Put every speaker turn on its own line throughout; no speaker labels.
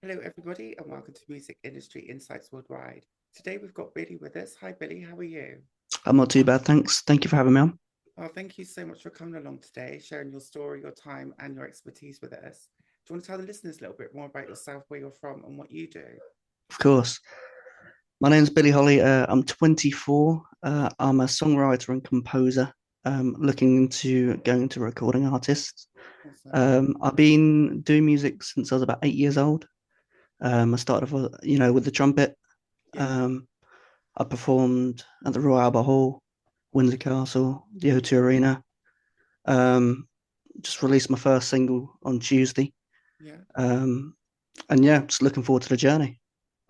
Hello, everybody, and welcome to Music Industry Insights Worldwide. Today we've got Billy with us. Hi, Billy, how are you?
I'm not too bad, thanks. Thank you for having me on.
Well, thank you so much for coming along today, sharing your story, your time, and your expertise with us. Do you want to tell the listeners a little bit more about yourself, where you're from, and what you do?
Of course. My name's Billy Holley. I'm 24. I'm a songwriter and composer, looking into going into recording artist.
Awesome.
I've been doing music since I was about 8 years old. I started off, with the trumpet.
Yeah.
Um, I performed at the Royal Albert Hall, Windsor Castle, the O2 Arena. Um, just released my first single on Tuesday.
Yeah.
Um, and yeah, just looking forward to the journey.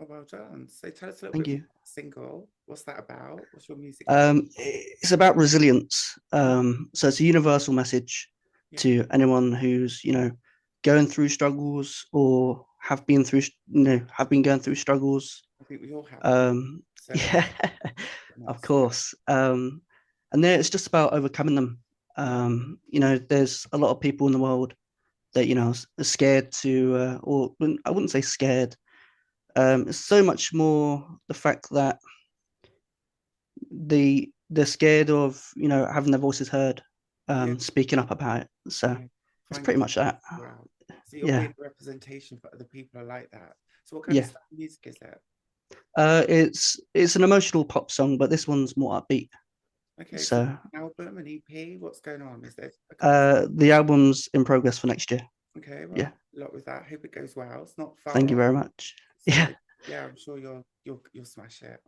Oh, well done. So tell us a little
Thank
bit more
you.
about the single. What's that about? What's your music about?
It's about resilience. So it's a universal message
Yeah.
to anyone who's, going through struggles or have been going through struggles.
I think we all have them. So,
Yeah, of
honest.
course. And then it's just about overcoming them.
Yeah.
There's a lot of people in the world that, are scared to, or I wouldn't say scared. It's so much more the fact that they're scared of having their voices heard,
Yeah.
speaking up about it. So
Yeah.
it's
Finding
pretty much that.
out. So you're
Yeah,
being a representation for other people who are like that. So what kind of
yeah.
style of music is it?
It's an emotional pop song, but this one's more upbeat.
Okay, so
So
an album, an EP, what's going on? Is there a couple of
the album's in progress for next year.
okay,
Yeah,
well, a lot with that. Hope it goes well. It's not
thank
far
you
off.
very much.
So
Yeah,
yeah, I'm sure you'll smash it.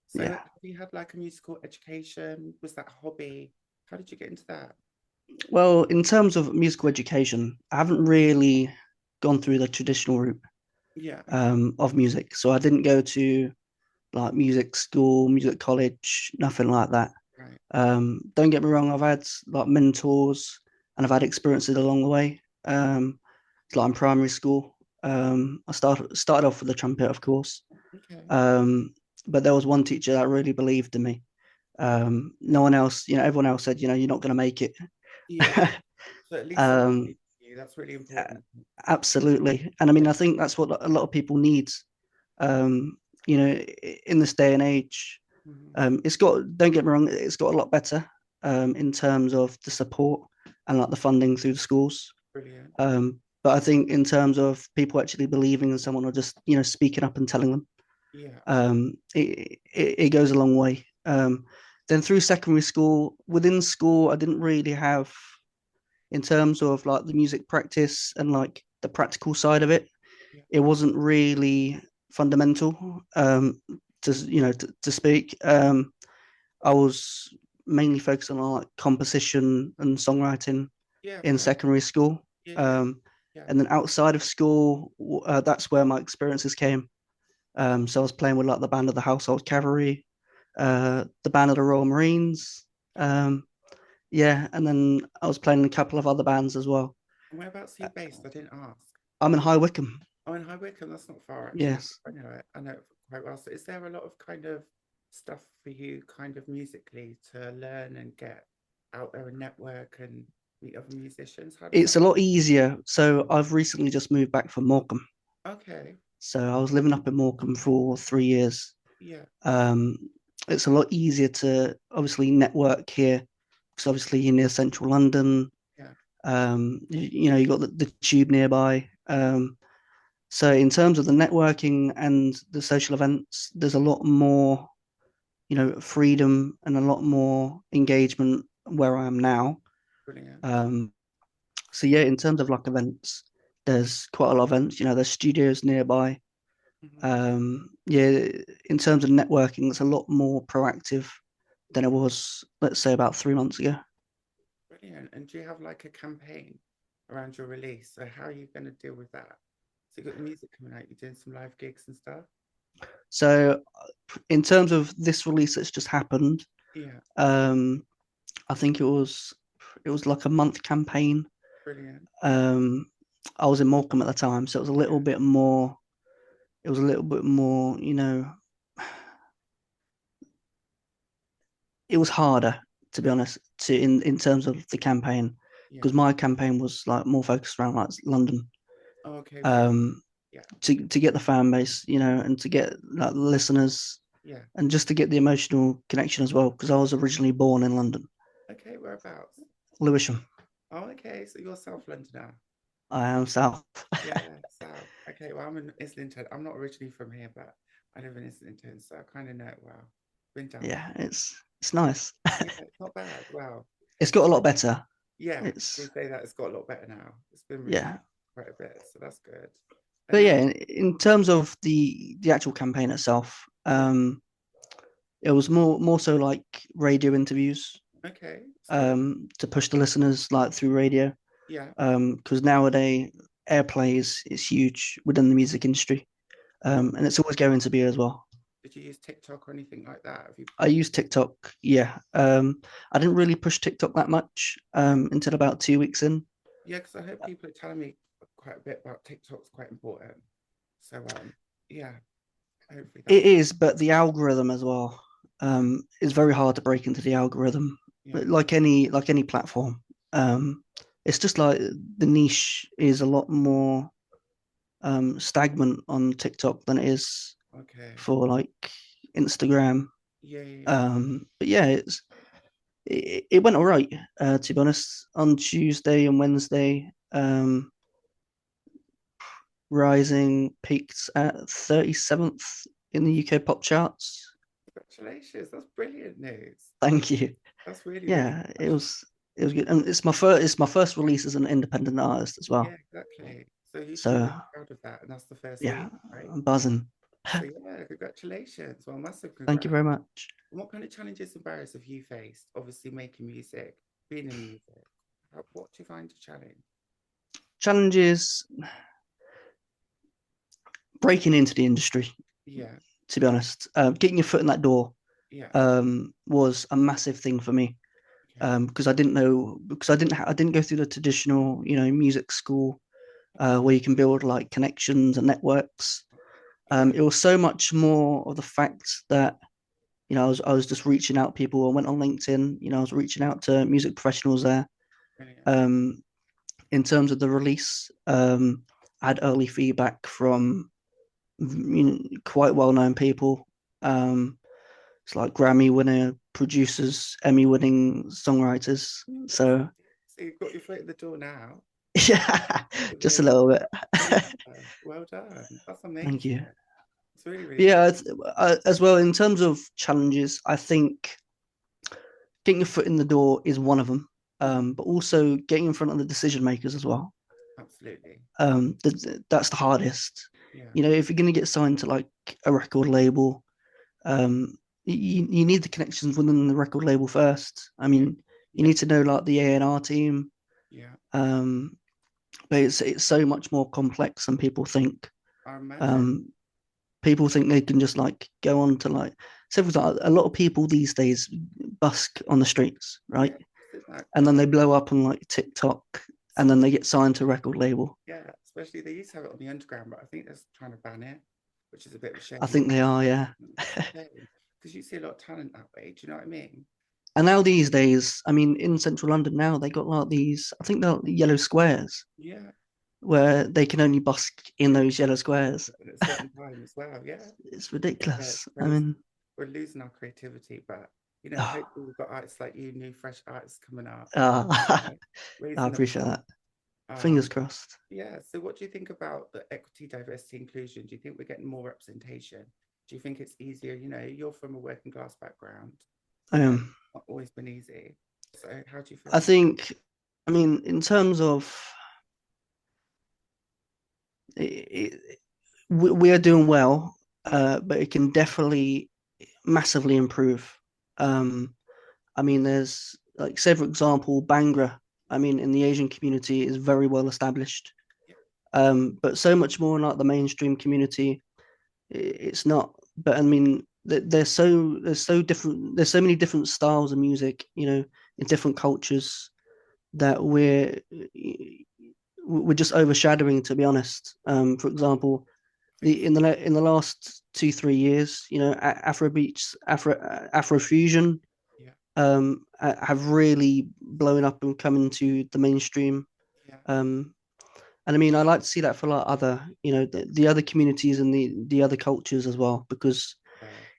So
yeah.
have you had like a musical education? Was that a hobby? How did you get into that?
Well, in terms of musical education, I haven't really gone through the traditional route
Yeah,
of music. So I didn't go to like music school, music college, nothing like that.
right.
Don't get me wrong, I've had like mentors and I've had experiences along the way. It's like in primary school. I started off with the trumpet, of course.
Okay.
Um, but there was one teacher that really believed in me. No one else, everyone else said, you're not going to make it.
Yeah. So at least someone
um,
believed in you. That's really important.
Absolutely, and I mean,
Yeah,
I think that's what a lot of people need. Um, in this day and age,
mhm.
it's got. Don't get me wrong, it's got a lot better in terms of the support and like the funding through the schools.
Brilliant.
But I think in terms of people actually believing in someone or just speaking up and telling them,
Yeah.
it goes a long way. Then through secondary school, within school, I didn't really have in terms of like the music practice and like the practical side of it.
Yeah.
It wasn't really fundamental to speak. I was mainly focused on like composition and songwriting
Yeah,
in
perfect.
secondary school.
Yeah, yeah.
Um,
Yeah.
and then outside of school, that's where my experiences came. So I was playing with like the band of the Household Cavalry, the band of the Royal Marines.
Okay.
Um, yeah, and then I was playing in a couple of other bands as well.
And whereabouts are you based? I didn't ask.
I'm in High Wycombe.
Oh, in High Wycombe, that's not far actually.
Yes.
I know it. I know it quite well. So is there a lot of kind of stuff for you kind of musically to learn and get out there and network and meet other musicians? How does
It's
that
a lot easier. So I've recently just moved back from Morecambe.
okay.
So I was living up in Morecambe for 3 years.
Yeah,
Um, it's a lot easier to obviously network here because obviously you're near central London.
yeah,
You got the tube nearby. So in terms of the networking and the social events, there's a lot more, freedom and a lot more engagement where I am now.
brilliant.
Um, so yeah, in terms of like events, there's quite a lot of events. There's studios nearby.
Hmm.
Yeah, in terms of networking, it's a lot more proactive than it was, let's say, about 3 months ago.
Brilliant. And do you have like a campaign around your release? So how are you going to deal with that? So you've got the music coming out, you're doing some live gigs and stuff.
So, in terms of this release that's just happened,
Yeah,
um, I think it was like a month campaign.
brilliant.
Um, I was in Morecambe at the time, so it was a little
Yeah,
bit more. It was a little bit more, it was harder to be honest to in terms of the campaign
yeah.
because my campaign was like more focused around like London.
Oh, okay, brilliant.
Um,
Yeah.
to get the fan base, and to get like the listeners,
Yeah.
and just to get the emotional connection as well. Because I was originally born in London,
Okay, whereabouts?
Lewisham.
Oh, okay. So you're South Londoner.
I am South.
Yeah, South. Okay, well, I'm in Islington. I'm not originally from here, but I live in Islington, so I kind of know it well. Been down there.
Yeah, it's nice.
Yeah, it's not bad. Wow.
It's got a lot better.
Yeah, we
It's
say that it's got a lot better now. It's been renewed
yeah,
quite a bit, so that's good.
but
And
yeah, in terms of the actual campaign itself,
yeah,
it was more so like radio interviews,
okay, that's good.
to push the listeners like through radio,
Yeah.
because nowadays airplay is huge within the music industry,
Oh,
and it's always going to be as well.
did you use TikTok or anything like that? Have you?
I use TikTok, yeah. I didn't really push TikTok that much until about 2 weeks in.
Yeah, because I heard people are telling me quite a bit about TikTok's quite important. So yeah, hopefully that
It
will.
is, but the algorithm as well is very hard to break into the algorithm.
Yeah.
But like any platform, it's just like the niche is a lot more stagnant on TikTok than it is
Okay.
for like Instagram.
Yeah, yeah, yeah.
But yeah, it went all right. To be honest, on Tuesday and Wednesday, Rising peaked at 37th in the UK pop charts.
Congratulations. That's brilliant news.
Thank you.
That's really, really
Yeah, it
good.
was it was good, and it's my first release as an independent artist as well.
Yeah, exactly. So you should be
So
really proud of that. And that's the first
yeah,
release, right?
I'm buzzing.
So yeah, congratulations. Well, massive
Thank you
congrats.
very much.
And what kind of challenges and barriers have you faced? Obviously, making music, being in music. What do you find a challenge?
Challenges breaking into the industry.
Yeah,
To be honest, getting your foot in that door
yeah,
was a massive thing for me,
okay,
because I didn't know, because I didn't go through the traditional music school, where you can build like connections and networks.
okay,
It was so much more of the fact that I was just reaching out people. I went on LinkedIn. I was reaching out to music professionals there.
brilliant.
Um, in terms of the release, I had early feedback from quite well-known people. It's like Grammy-winning producers, Emmy-winning songwriters. So
So you've got your foot in the door now.
yeah, just a
Amazing.
little bit.
Yeah, well done. That's
Thank
amazing.
you.
It's really, really good.
Yeah, as well in terms of challenges, I think getting your foot in the door is one of them,
Mhm.
but also getting in front of the decision makers as well.
Absolutely.
That's the hardest.
Yeah,
If you're going to get signed to like a record label, you need the connections within the record label first. I
yeah,
mean, you
yeah,
need to know like the A&R team,
yeah.
um, but it's so much more complex than people think.
I imagine.
Um, People think they can just like go on to like, so for example, a lot of people these days busk on the streets, right?
Yeah, isn't that
And then they blow up on like TikTok, and
so?
then they get signed to a record label.
Yeah, especially they used to have it on the underground, but I think they're trying to ban it, which is a bit of a
I
shame.
think they are, yeah.
It's a shame because you see a lot of talent that way. Do you know what I mean?
And now these days, I mean, in central London now, they got like these, I think they're like yellow squares
Yeah,
where they can only busk in those yellow squares.
and at a certain time as well. Yeah,
It's
yeah, it's
ridiculous. I
crazy.
mean,
We're losing our creativity, but
oh,
hopefully we've got artists like you, new fresh artists coming up,
uh,
uh,
I
raising the
appreciate
bar.
that. Fingers crossed.
Yeah. So, what do you think about the equity, diversity, inclusion? Do you think we're getting more representation? Do you think it's easier? You're from a working class background.
Um,
It's not always been easy. So, how do you
I
feel?
think, I mean, in terms of it, we are doing well,
Yeah.
but it can definitely massively improve. Um, I mean, there's like, say for example, Bangra. I mean, in the Asian community is very well established,
Yeah.
but so much more in like the mainstream community, it's not. But I mean, there's so different. There's so many different styles of music, in different cultures that we're just overshadowing. To be honest, for example,
I think.
in the last 2-3 years, Afrobeats, Afrofusion,
Yeah.
have really blown up and come into the mainstream.
Yeah.
Um, And I mean, I like to see that for like other, the other communities and the other cultures as well, because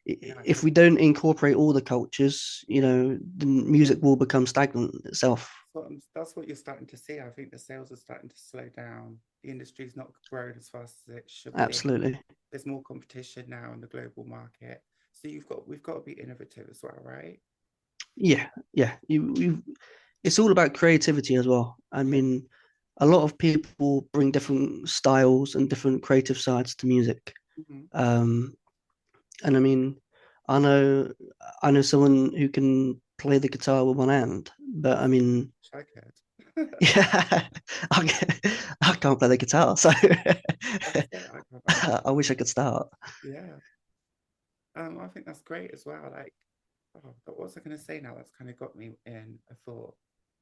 Yeah, I
if
think
we don't incorporate all the cultures, the music will become stagnant itself.
that's what you're starting to see. I think the sales are starting to slow down. The industry's not growing as fast as it should be.
Absolutely.
There's more competition now in the global market. So we've got to be innovative as well, right?
Yeah, yeah. It's all about creativity as well. I
Yeah.
mean, a lot of people bring different styles and different creative sides to music.
Hmm.
Um, and I mean, I know I know someone who can play the guitar with one hand, but I mean,
I could.
yeah, I can't play the guitar, so
That's it. I can't
I wish I
do
could start.
it. Yeah. I think that's great as well. Like, oh, but what was I going to say now? That's kind of got me in a thought.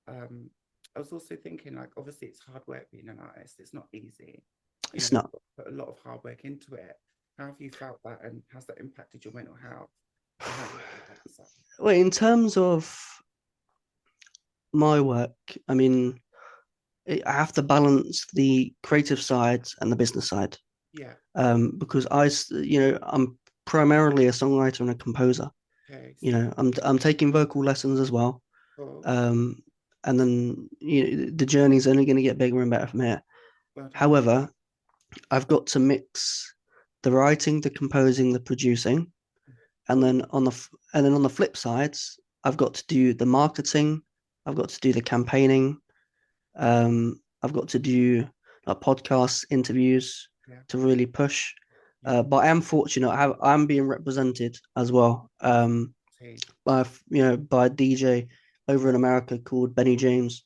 Um, I was also thinking, like, obviously it's hard work being an artist. It's not easy. You know,
It's
you've
not.
got to put a lot of hard work into it. How have you felt that, and has that impacted your mental health? And how do you feel about yourself?
Well, in terms of my work, I mean, I have to balance the creative side and the business side.
Yeah.
Because I'm primarily a songwriter and a composer.
Okay.
I'm taking vocal lessons as well.
Cool.
Um, and then the journey's only going to get bigger and better from here.
Well done.
However, I've got to mix the writing, the composing, the producing, and
Cool.
then on the flip sides, I've got to do the marketing. I've got to do the campaigning. I've got to do like podcasts, interviews
Yeah.
to really push.
Yeah.
But I am fortunate. I'm being represented as well.
See.
By a DJ over in America called Bennie James.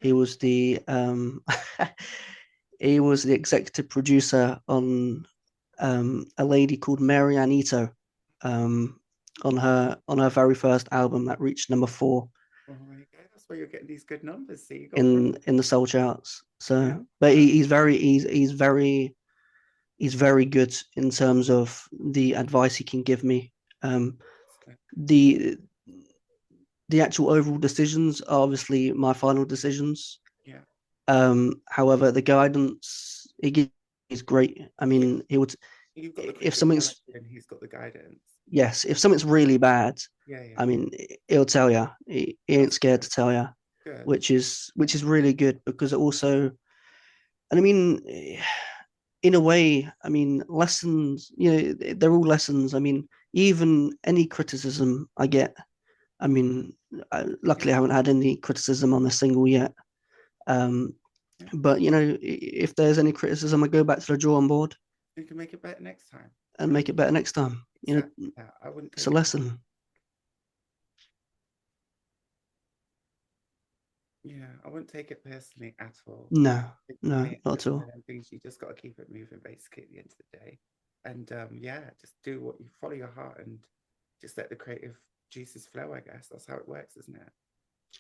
He
Okay.
was the he was the executive producer on a lady called Mary Anito um, on her very first album that reached number 4
Well, there you go. That's why you're getting these good numbers. See, you got
in the soul charts.
yeah.
So, but
That's
he's very good in terms of the advice he can give me. Um,
excellent.
the the actual overall decisions are obviously my final decisions.
Yeah.
However, the guidance he gives is great. I
Yeah.
mean, he would
You've got the
if
creative
something's
direction, he's got the guidance.
yes, if something's really bad,
Yeah, yeah.
I mean, he'll tell you. He ain't
That's
scared
good.
to tell you,
Good.
which is really good because it also, and I mean, in a way, I mean, lessons. They're all lessons. I mean, even any criticism I get, I mean,
Yeah,
luckily I haven't had any criticism on this single yet. Um,
yeah.
but if there's any criticism, I go back to the drawing board
You can make it better next time.
and
And
make it better next time.
exactly that. I wouldn't
It's a
take it.
lesson.
Yeah, I wouldn't take it personally at all.
No,
I think for
no,
me, it's
not
just
at
one of
all.
them things you just got to keep it moving basically at the end of the day. And yeah, just do what you follow your heart and just let the creative juices flow, I guess. That's how it works, isn't it?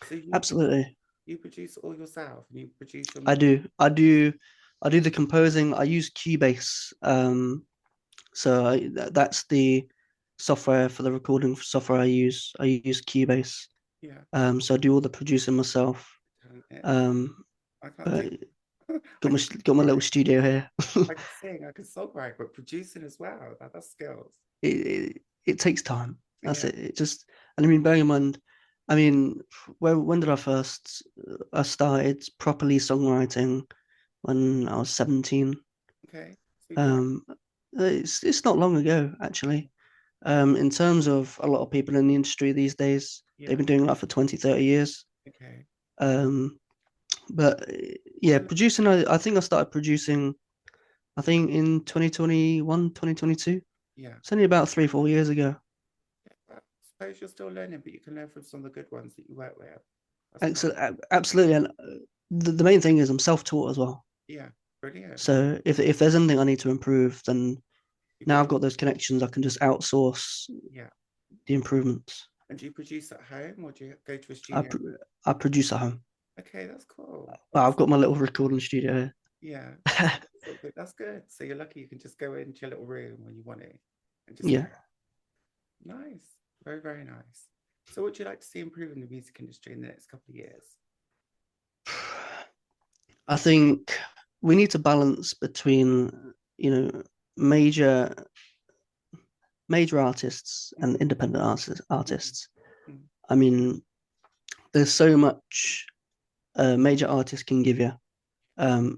So
Absolutely.
you produce all yourself and you produce your
I
music.
do. I do the composing. I use Cubase. That's the software for the recording software I use. I use Cubase.
Yeah,
So I do all the producing myself.
talented.
Um,
I can't
but
sing. I
got my
can
got my little
songwrite.
studio here.
I can sing. I can songwrite, but producing as well. That's skills.
It takes time. That's
Yeah.
it. It just, and I mean, bearing in mind, I mean, when did I started properly songwriting when I was 17.
Okay. So you've been around.
Um, it's not long ago actually. In terms of a lot of people in the industry these days, they've
Yeah.
been doing that for 20, 30 years.
Okay.
Um, but yeah,
So
producing, I think I started producing, I think in 2021, 2022.
yeah.
It's only about 3, 4 years ago.
I suppose you're still learning, but you can learn from some of the good ones that you work with. That's quite
Absolutely. And the main thing is I'm self-taught as well.
yeah, brilliant.
So if there's anything I need to improve, then
You
now
go
I've got those connections, I can just outsource
yeah.
the improvements.
And do you produce at home or do you go to a
I
studio?
I produce at home.
Okay, that's cool.
Well, I've
That's
got my little recording studio
yeah,
here.
so good. That's good. So you're lucky you can just go into your little room when you want it and just
Yeah.
create. Nice. Very, very nice. So what would you like to see improve in the music industry in the next couple of years?
I think we need to balance between, you know, major major artists and
Mm,
independent
mm,
artists.
mm.
I mean, there's so much major artists can give you.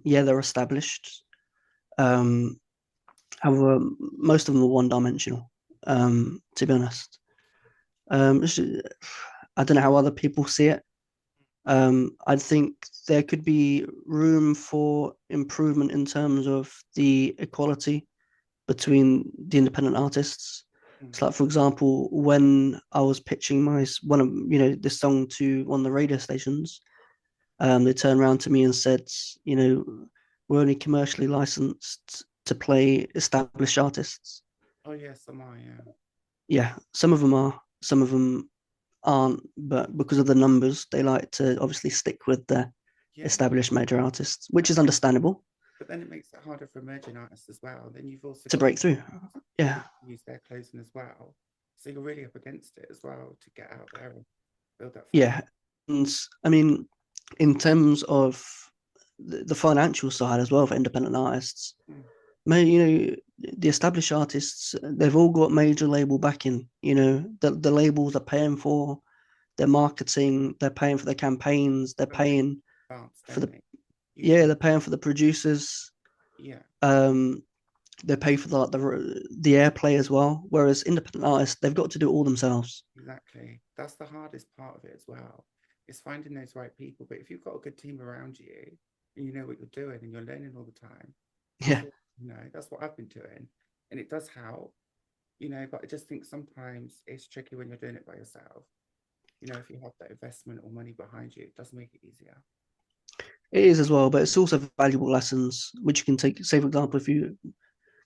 Yeah, they're established. Um, However, most of them are one dimensional. To be honest, I don't know how other people see it. I think there could be room for improvement in terms of the equality between the independent artists.
Mm.
So, like for example, when I was pitching my one of this song to one of the radio stations, they turned around to me and said, we're only commercially licensed to play established artists.
Oh yes, am I? Yeah.
Yeah, some of them are, some of them aren't, but because of the numbers, they like to obviously stick with the
Yeah.
established major artists, which
And,
is understandable
but then it makes it harder for emerging artists as well. Then you've also
to
got
break through.
who
Yeah,
use their clothing as well. So you're really up against it as well to get out there and build that fan.
yeah. And I mean, in terms of the financial side as well for independent artists,
Mm.
the established artists, they've all got major label backing. The labels are paying for their marketing, they're paying for their campaigns, they're
But they
paying
dance,
for
don't
the
they?
yeah,
Usually.
they're paying for the producers.
Yeah,
Um, they pay for the airplay as well. Whereas independent artists, they've got to do it all themselves.
exactly. That's the hardest part of it as well. It's finding those right people. But if you've got a good team around you and you know what you're doing and you're learning all the time, I'm
Yeah,
sure, that's what I've been doing. And it does help, but I just think sometimes it's tricky when you're doing it by yourself. If you have that investment or money behind you, it does make it easier.
it is as well, but it's also valuable lessons which you can take. Say, for example, if you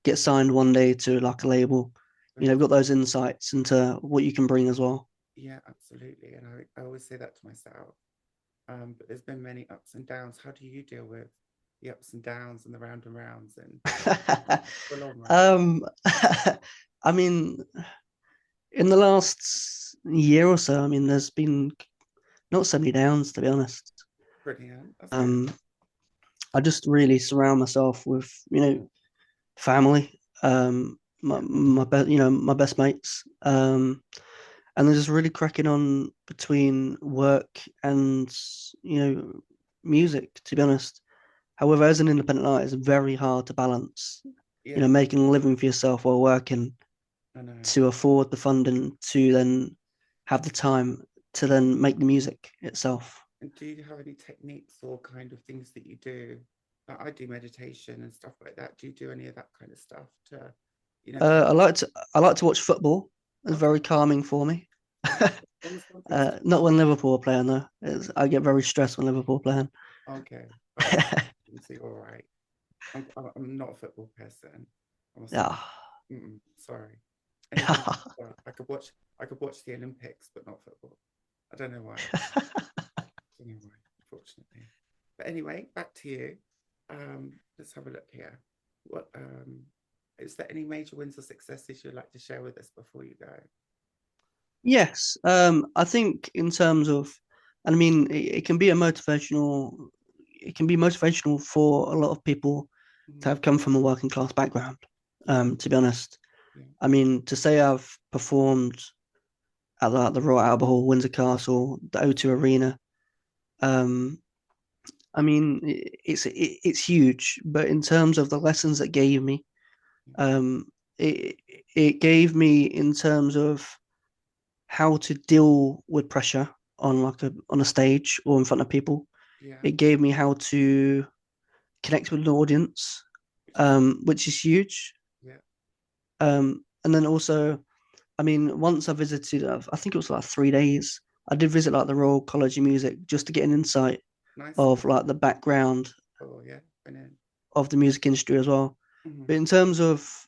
get signed one day to like a label,
Very
you've got those insights into what you can bring as well.
Yeah, absolutely. And I always say that to myself. But there's been many ups and downs. How do you deal with the ups and downs and the round and rounds and full on, right?
um, I mean, in the last year or so, I mean, there's been not so many downs, to be honest.
Brilliant. That's good.
Um, I just really surround myself with, family,
Yeah.
my best mates, and they're just really cracking on between work and you know music. To be honest, however, as an independent artist, it's very hard to balance.
Yeah.
Making a living for yourself while working
I know.
to afford the funding to then have the time to then make the music itself.
And do you have any techniques or kind of things that you do? Like I do meditation and stuff like that. Do you do any of that kind of stuff to, kind
Uh, I like to I like to watch football. It's
of, okay.
very calming for me.
Yeah. When was one thing to
Not when Liverpool are playing though. I get very stressed when Liverpool are playing.
okay. But other things, you're all right. I'm not a football person. I'm a soccer.
Yeah.
Sorry. Anything I could watch the Olympics, but not football. I don't know why. I don't know why, unfortunately. But anyway, back to you. Let's have a look here. What is there any major wins or successes you'd like to share with us before you go?
Yes. I think in terms of, and I mean, it can be a motivational. It can be motivational for a lot of people to
Mm,
have come from a working class background.
yeah,
To be honest,
yeah,
I mean, to say I've performed at the Royal Albert Hall, Windsor Castle, the O2 Arena. Um, I mean, it's huge, but in terms of the lessons it gave me,
yeah,
um, it it gave me in terms of how to deal with pressure on on a stage or in front of people.
yeah,
It gave me how to connect with an audience,
which is
which is huge.
yeah,
And then also, I mean, once I visited, I think it was like 3 days. I did visit like the Royal College of Music just to get an insight
nice.
of like the background
Oh yeah, brilliant.
of the music industry as well.
Mm-hmm.
But in terms of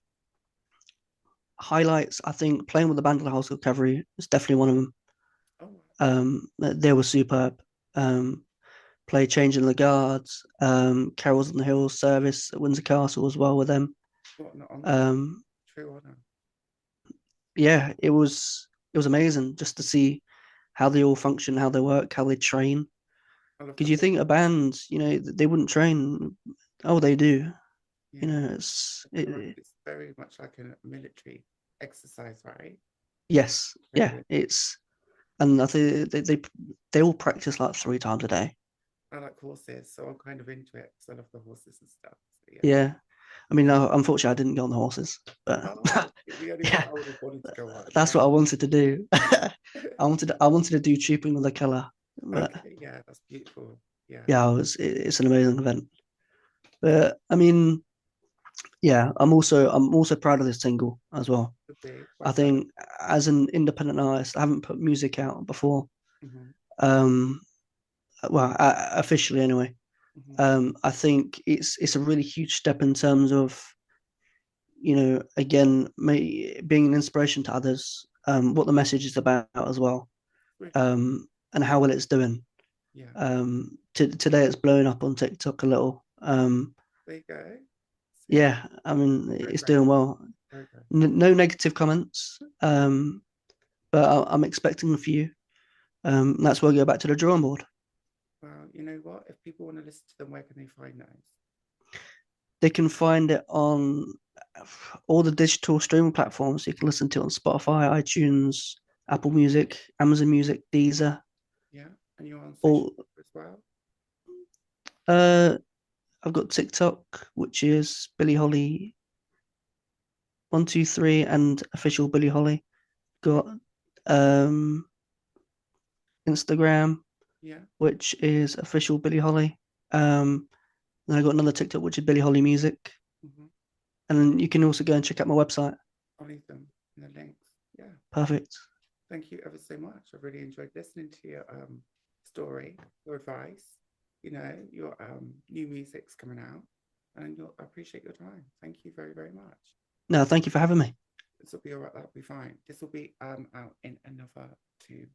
highlights, I think playing with the band of the Household Cavalry is definitely one of them.
Oh, wow.
They were superb. Um, Play Changing the Guards, Carols on the Hills service at Windsor Castle as well with them.
What an honor,
Um,
true honor.
yeah, it was amazing just to see how they all function, how they work, how they train.
I love
Because
the
you think a band, they wouldn't train. Oh, they do. You
Yeah.
know,
I feel like it's very much like a military exercise, right?
yes, yeah,
Very.
it's and I think they all practice like 3 times a day.
I like horses, so I'm kind of into it because I love the horses and stuff. So yeah.
Yeah, I mean, unfortunately, I didn't get on the horses, but
Oh, the only one
yeah,
I would have wanted to go on.
that's
Yeah.
what I wanted to do. I wanted to do trooping with the colour, but
Okay, yeah, that's beautiful. Yeah.
yeah, it's an amazing event. But I mean, yeah, I'm also proud of this single as well.
Could be.
I
Well done.
think as an independent artist, I haven't put music out before.
Hmm.
Um, well, officially anyway.
Hmm.
I think it's a really huge step in terms of again being an inspiration to others. What the message is about as well,
Wicked.
and how well it's doing.
Yeah.
Today it's blowing up on TikTok a little.
There you go. See,
Yeah, I mean it's
progress,
doing well.
progress.
No negative comments, but I'm expecting a few. That's where I go back to the drawing board.
Well, you know what? If people want to listen to them, where can they find those?
They can find it on all the digital streaming platforms. You can listen to it on Spotify, iTunes, Apple Music, Amazon Music, Deezer.
Yeah. And you're on social
All
as well?
uh, I've got TikTok, which is Billy Holley 123 and official Billy Holley. Got um Instagram,
Yeah.
which is official Billy Holley. Then I got another TikTok, which is Billy Holley Music.
Hmm.
And then you can also go and check out my website.
I'll leave them in the links. Yeah.
Perfect.
Thank you ever so much. I've really enjoyed listening to your story, your advice. You know, your new music's coming out, and I appreciate your time. Thank you very, very much.
No, thank you for having me.
This will be all right. That'll be fine. This will be out in another 2